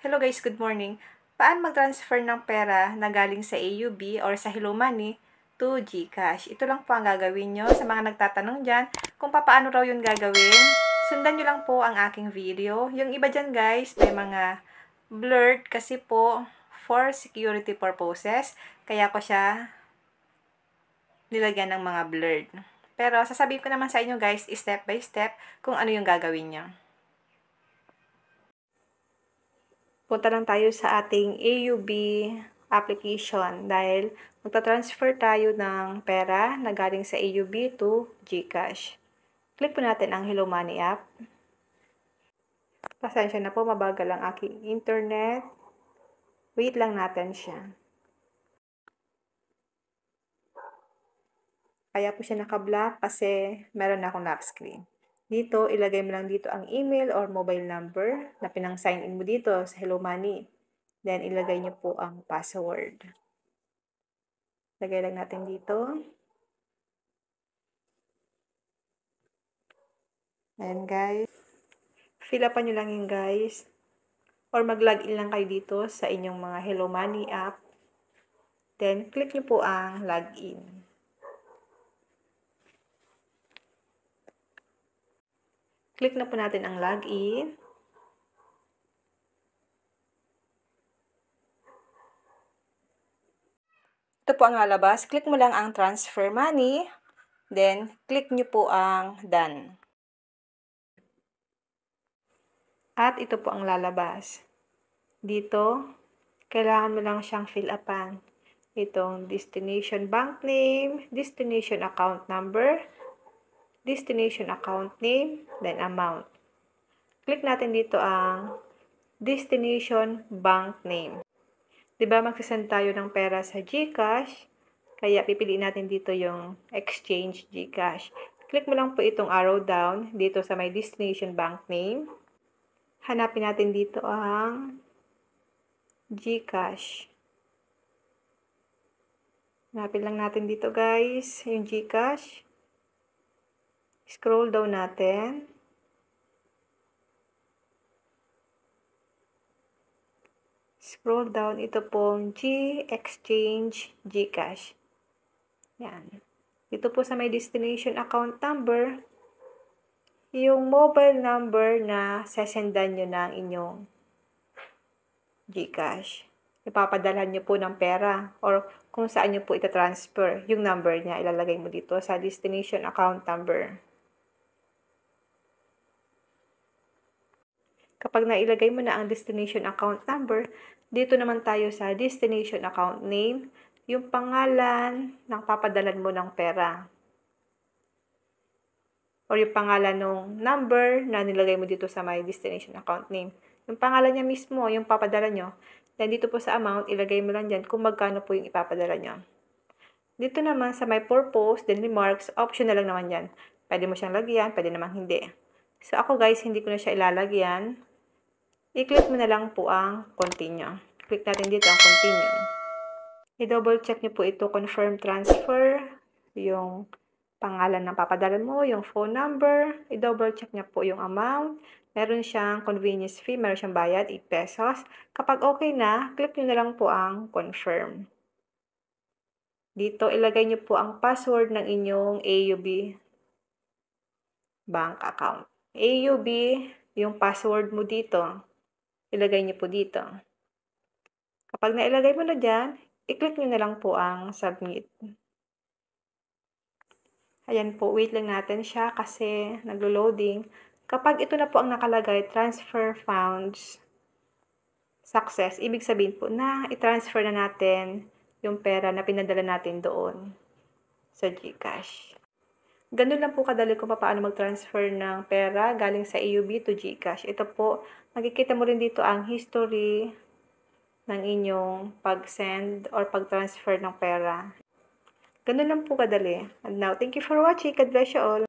Hello guys, good morning. Paano mag-transfer ng pera na galing sa AUB or sa Hello Money to GCash? Ito lang po ang gagawin nyo sa mga nagtatanong dyan kung paano raw yun gagawin. Sundan nyo lang po ang aking video. Yung iba dyan guys, may mga blurred kasi po for security purposes. Kaya ko siya nilagyan ng mga blurred. Pero sasabihin ko naman sa inyo guys, step by step, kung ano yung gagawin nyo. Punta lang tayo sa ating AUB application dahil magta-transfer tayo ng pera na galing sa AUB to GCash. Click po natin ang Hello Money app. Pasensya na po, mabagal ang aking internet. Wait lang natin siya. Kaya po siya naka-block kasi meron na akong lock screen. Dito, ilagay mo lang dito ang email or mobile number na pinang-sign in mo dito sa Hello Money. Then, ilagay niyo po ang password. Lagay lang natin dito. Ayan guys. Fill upan nyo lang yun guys. Or mag-login lang kayo dito sa inyong mga Hello Money app. Then, click nyo po ang login. Click na po natin ang login. Ito po ang lalabas. Click mo lang ang transfer money. Then, click nyo po ang done. At ito po ang lalabas. Dito, kailangan mo lang siyang fill upan. Itong destination bank name, destination account number, destination account name, then amount. Click natin dito ang destination bank name. Diba magsasend tayo ng pera sa GCash, kaya pipiliin natin dito yung exchange GCash. Click mo lang po itong arrow down dito sa may destination bank name. Hanapin natin dito ang GCash. Hanapin lang natin dito guys, yung GCash. Scroll down natin. Scroll down, ito pong G-Exchange GCash. Yan. Dito po sa may destination account number, yung mobile number na sesendan nyo ng inyong GCash. Ipapadalhan nyo po ng pera or kung saan nyo po itatransfer. Yung number niya, ilalagay mo dito sa destination account number. Kapag nailagay mo na ang destination account number, dito naman tayo sa destination account name, yung pangalan ng papadalan mo ng pera. Or yung pangalan ng number na nilagay mo dito sa my destination account name. Yung pangalan niya mismo, yung papadala nyo. Then dito po sa amount, ilagay mo lang dyan kung magkano po yung ipapadala nyo. Dito naman sa my purpose, then remarks, optional lang naman yan. Pwede mo siyang lagyan, pwede naman hindi. So ako guys, hindi ko na siya ilalagyan. I-click mo na lang po ang continue. Click natin dito ang continue. I-double check nyo po ito, confirm transfer, yung pangalan ng papadalan mo, yung phone number, i-double check nyo po yung amount. Meron siyang convenience fee, meron siyang bayad, 8 pesos. Kapag okay na, click nyo na lang po ang confirm. Dito, ilagay nyo po ang password ng inyong AUB bank account. AUB, yung password mo dito, ilagay nyo po dito. Kapag nailagay mo na dyan, i-click nyo na lang po ang submit. Ayan po, wait lang natin siya kasi naglo-loading. Kapag ito na po ang nakalagay, transfer funds success, ibig sabihin po na i-transfer na natin yung pera na pinadala natin doon sa GCash. Ganun lang po kadali kung paano mag-transfer ng pera galing sa AUB to GCash. Ito po, makikita mo rin dito ang history ng inyong pag-send or pag-transfer ng pera. Ganun lang po kadali. And now, thank you for watching. God bless you all.